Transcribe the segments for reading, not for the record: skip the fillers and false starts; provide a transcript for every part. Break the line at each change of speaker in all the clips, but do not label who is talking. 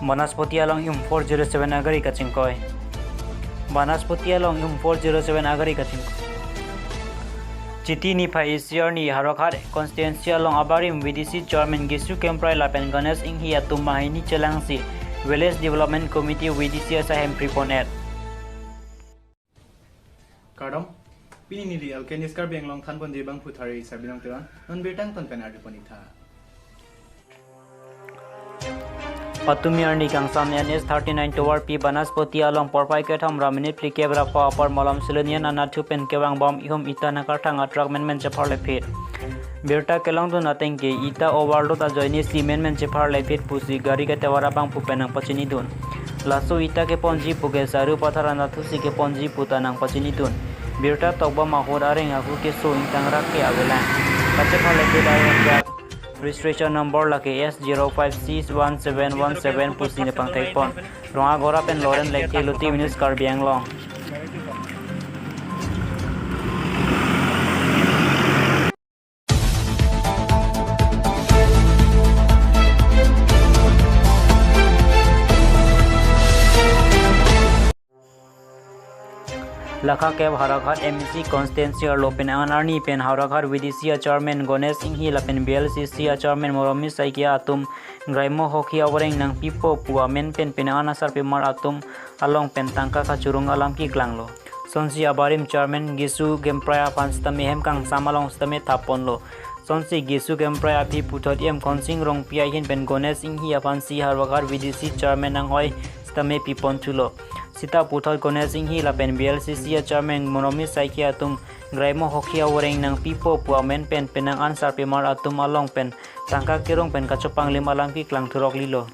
Banaspoti along 407 agari kachingkoi. Banaspoti along 407 agari kachingkoi. Chiti ni phai siar ni harakhat constituency along abarim VDC chairman Gisu Kemprai Lapen Ganesh inghi atum mahini chelangsi Village Development Committee VDC asahem preponet.
Kardom pini nili alkenis kar benglong than pon jebang puthari sabinang tuan non betang ton penar ponitha.
Patumi arni kang samne NS39 tower P Banaspoti along porpai ketham raminit plikebra pa apar malam silenian anathu pen kewang bom ihum ita nakar thang atrak men chapar lepit berta kelong tu natengke ita overload a joini cement men chapar lepit pusi gari ke tewara bang pupenang pachini dun laso ita ke ponji puge saru pathara nathu si ke ponji putanang pachini dun berta tokba mahor areng aku ke so intang rak ke agela kache phale lepit ayam registration number lake S05C1717 pusi ne pangthai pon ronga gora pen loren leke luti minus Karbi Anglong Lakha Kev Harakhat MEC Constituency Lopen Anarni Pen Harakhat VDC Chairman Ganesh Inghi Lapen BLCC Chairman Moromi Saikia Atum Graimo Hoki Awareng Nang Pipo Pua Men Pen Penana Sarpimar Atum Along Pen Tangka Kachurung Alam Ki Klanglo Sonsi Abarim Chairman Gisu Gempraya Panstame Hem Kang Samalong Stame Taponlo Sonsi Gisu Gempraya Pi Putot Em Konsing Rong Pia Hin Pen Ganesh Inghi Apansi Harakhat VDC Chairman Nang Hoi Stame Pipon Tulo Sita Puthal Ganesh Inghi Lapen BLCC Chairman Moromi Saikia Atum Graimo Hoki Awareng Nang Pipo Pua Men Pen Penang Ansar Pimar Atum Along Pen Tangka Kirong Pen Kachopang Lim Alam Ki Klang Thurok Lilo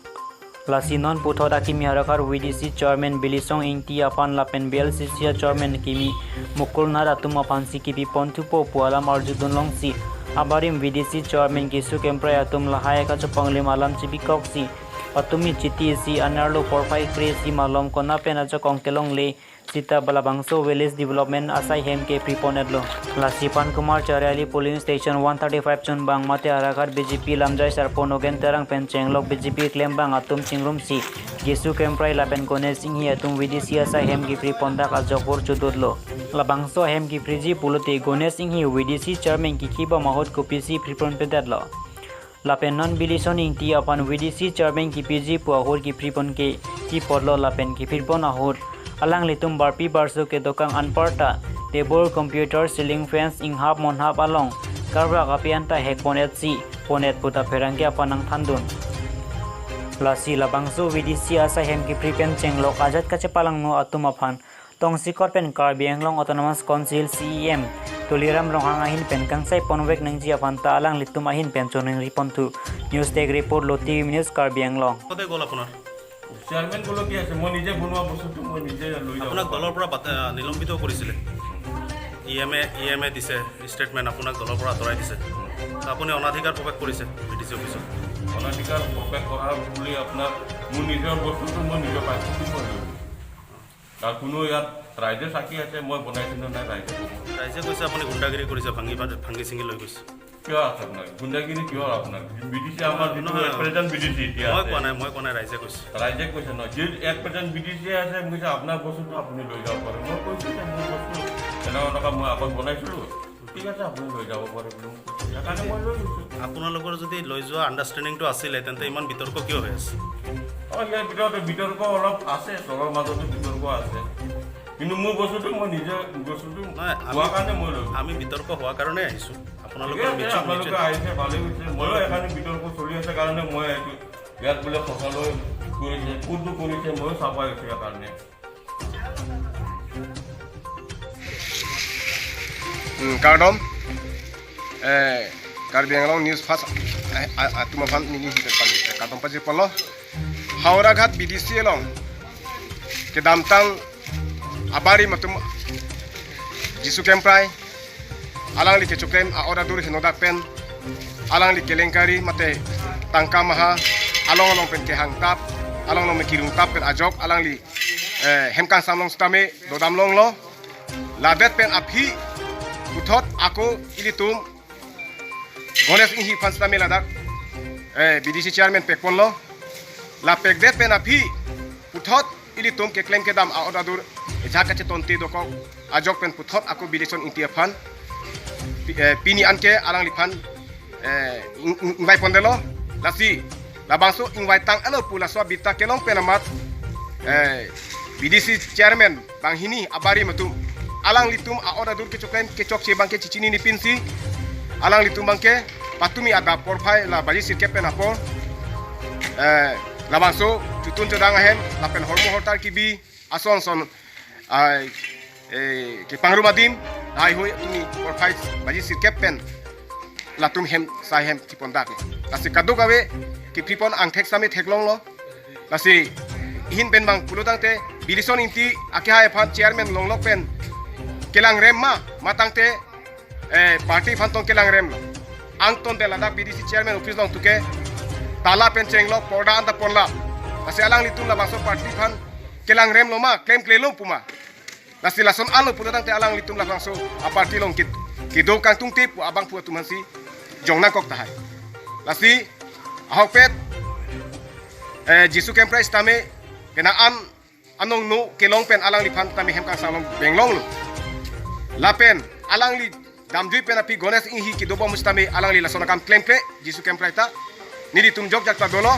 Lasinon Puthot Akimi Harakar VDC Chairman Bilisong Ingti Apan Lapen BLCC Chairman Kimi Mukul Nar Atum Apan Si Kipi Pontupo Pualam Arjudun Long Si Abarim VDC Chairman Gisu Kemprai Atum Lahaya Kachopang Lim Alam Chibikok Si Patumi Chiti si Anarlo 45 si Malom Kona Penaja Kongkelong Le Sita Balabangso Village Development Asai Hem ke Preponetlo Lasipan Kumar Chariali Polling Station 135 Chun Bang Mate Harakhat BJP Lamjai Sarponogen Terang Pencenglok BJP Claim Bang Atum Chingrum si Gisu Kemprai Lapen Kone Singhi Atum VDC Asai Hem ki Prepondak Ajopur Chudodlo Labangso Hem ki Priji Puluti Gone Singhi VDC Chairman ki Kiba Mahot Kopisi Preponpedadlo Lapen non bilison ingti apan VDC Chairman ki PG puahur ki pripon ke ki podlo lapen ki pripon ahur alang litum barpi barso ke dokang anparta table computer ceiling fans inghap monhap along karba kapianta hek ponet si ponet puta ferangke apanang thandun lasi labangso VDC asa hem ki pripen chenglok ajat kache palang no atum aphan tongsi korpen Karbi Anglong Autonomous Council CEM Tuliram Ronghang ahin pen kangsai ponwek nangji apanta alang litum ahin pen choning ripontu news tag report loti news Karbi Anglong
কতে গল আপোনাৰ
চেয়ারম্যান গুলো কি আছে মই নিজে বনোৱা বস্তুটো মই নিজে লৈ যাওঁ
আপোনাক দলৰ পৰা নিলম্বিত কৰিছিলে ইএমএ দিছে ষ্টেটমেন্ট আপোনাক দলৰ পৰা আঁতৰাই দিছে আপুনি অনাধিকাৰ প্ৰৱেশ কৰিছে বিডিসি অফিচত
অনাধিকাৰ প্ৰৱেশ কৰা বুলি আপোনাৰ মোৰ নিজৰ বস্তুটো মই নিজৰ পাইছো কি কৰিম তাৰ কোনো ইয়াত ৰাইজে সাক্ষী আছে মই বনাইছিলো নাই
ৰাইজে কৈছে আপুনি গুণ্ডাগিৰি কৰিছে ভাঙি চিঙি লৈ গৈছে
কিয় আছে আপোনাৰ গুণ্ডাগিৰি কিয় আপোনাৰ বিডিসি আমাৰ যিটো ৰিপ্ৰেজেন্ট বিডিসি এতিয়া
মই কোৱা নাই ৰাইজে কৈছে
ন যে ৰিপ্ৰেজেন্ট বিডিসি আছে মই আপোনাৰ বস্তুটো আপুনি লৈ যাব পাৰে মই কৈছো যে মোৰ বস্তু এনেকুৱা মই আগত বনাইছিলো ঠিক আছে আপুনি লৈ যাব পাৰে বুলি সেইকাৰণে মই লৈ গৈছো
আপোনালোকৰ যদি লৈ যোৱা আণ্ডাৰষ্টেণ্ডিংটো আছিলে তেন্তে ইমান বিতৰ্ক কিয় হৈ আছে
ইয়াৰ ভিতৰতে বিতৰ্ক অলপ আছে চবৰ মাজতো বিতৰ্ক আছে কিন্তু মোৰ বস্তুটো মই নিজে বস্তুটো হোৱাৰ কাৰণে মই লৈ
আমি বিতৰ্ক হোৱাৰ কাৰণে আহিছোঁ আপোনালোকে
আহিছে ভালে হৈছে ময়ো এখানে বিতৰ্ক চলি আছে কাৰণে মই আহিছোঁ ইয়াত বোলে সঁচালৈ কৰিছে কোনটো কৰিছে ময়ো চাপাই আছোঁ ইয়াৰ কাৰণে
Kardom Karbi Anglong news fast tumafan nini hikar Kardom paji polo Hauraghat BDC along ke damtang abari matum Gisu Kemprai alang li ke cukem ora dur hinodak pen alang li kelengkari mate tangka maha along pen ke hangtap along me kirung tap pen ajok alang li hemkang samlong stame dodam long lo ladet pen abhi Puthot aku ilitum Ganesh Inghi Panstame ladak BDC chairman pekpon lo la pekdet pen api puthot ili tum ke claim ke dam a odadur jaka che tonti doko ajok pen puthot aku bilison inti afan pini anke alang lipan ingwai pondelo lasi labangso ingwai tang alo pula so bita kelong penamat BDC chairman bang hini abari matum alang litum a odadur ke choklain ke chok che bangke cicini ni pinsi alang litum bangke patumi ada porfai la bari sirke pen apo labangso jutun jodang ahen lapen hormo hortar kibi ason son ke pangrumadim ai hoi tumi porfai bari sirke pen latum hem sai hem tipondak lasi kadu gawe ki pipon angthek sami theklong lo lasi hin pen bang pulutang te bilison inti akha fan chairman longlok pen kelang rem ma matang te party fan tong kelang rem angton de ladak BDC chairman office long tuke tala pen chenglok porda anta ponla lasi alang litum la bangso party fan kelang rem lo ma claim klelo puma lasi lason alo pulutang te alang litum la bangso a party long ki do kang tung tip abang pu tumansi jongna kok tahai lasi ahopet jisu kemprais tame kena anong no kelong pen alang li pan tame hem kang salong benglong lu lapen alang li damjui pen api gones inhi ki dobo mustame alang li lasona kam claim kle jisu kemprai ta nidi tum jok jakta dolo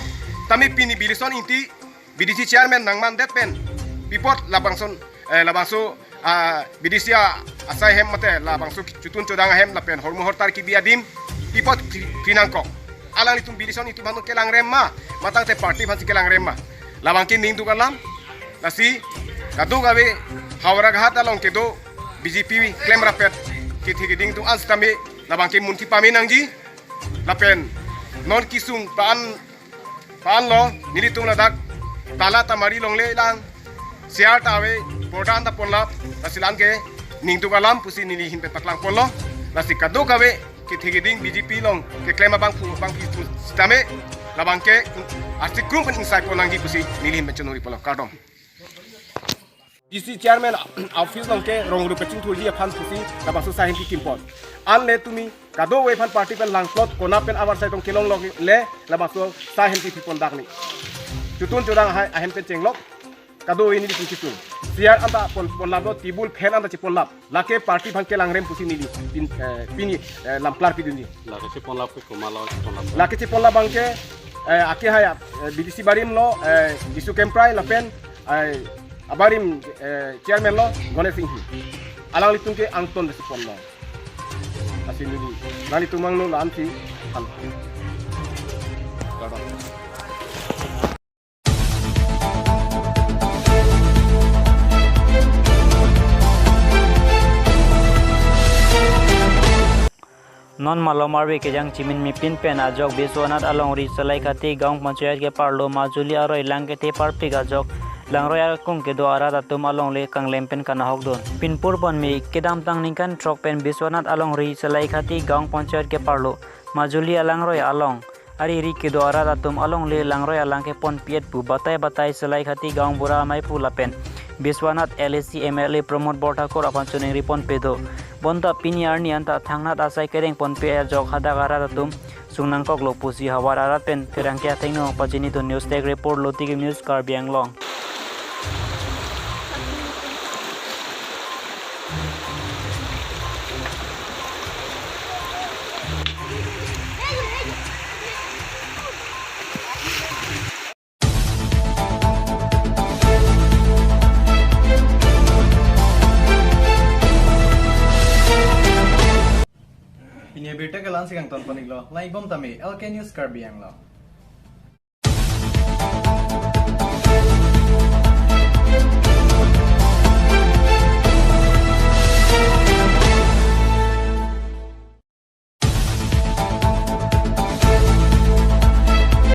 tame pini bilison inti BDC chairman nangman det pen pipot labangson labangso BDC asai hem mate labangso chutun chodang hem lapen hormo hortar ki biadim pipot pinangko alang litum bilison itu banu kelang remma matang te party ban kelang remma labangki ning tu kalam nasi kadu gawe hawra ghat along ke do BJP claim rapet ki thigi ding tu anstame labangki munti paminangji lapen non kisung pan lo nilitung ladak tala tamari longle lang siar tawe pordan da ponla nasilan ke ning tu kalam pusi nili hin pe taklang ponlo nasi kadu gawe ki thigiding BJP long ke claim bang pi stame labang ke artik group inside ponangi kusi nilihim benchonori polo kardom BDC chairman office long ke rong ru peching thulji aphan kusi labang so sahin ki kimpon an le tumi kado we phan party pen lang plot kona pen awar sai tong kelong log le labang so sahin ki pon dakni tutun jodang ahem pen chenglok kado ini di kunci tuh siar anta pon labo tibul pen anta cipon lab lake party bang kelang rem pusi nili pini lamplar piduni lake cipon lab ko malo cipon lab lake cipon lab bangke ake haya BDC barim lo jisu kemprai lapen abarim chairman lo Gonesh Singhi alang litung ke angton de cipon lo asin nili nani tumang lo lanti al
non malomari ke jang chimin mi pin pen ajok biswanat along ri salai khati gaung panchayat ke parlo majuli aroi langke te parti gajok langroya kung ke do ara tum along le kang lempen kana hok don pinpur bon mi kedam tang ningkan trok pen biswanat along ri salai khati gaung panchayat ke parlo majuli alangroi along ari ri ke do ara tum along le langroi alangke pon piet pu batai salai khati gaung bura mai pu lapen biswanat LSC MLA promote borthakor apan chuning ripon pedo bonta piniar ni anta thangnat asai kereng pon pe jok hada gara tum sungnang kok lo pusi hawara rat pen ferang kya thaino pachini to news tag report loti ke news Karbi Anglong
Ini berita kelan siang ton panik lo, lai bom tami, LK News Karbi Anglong.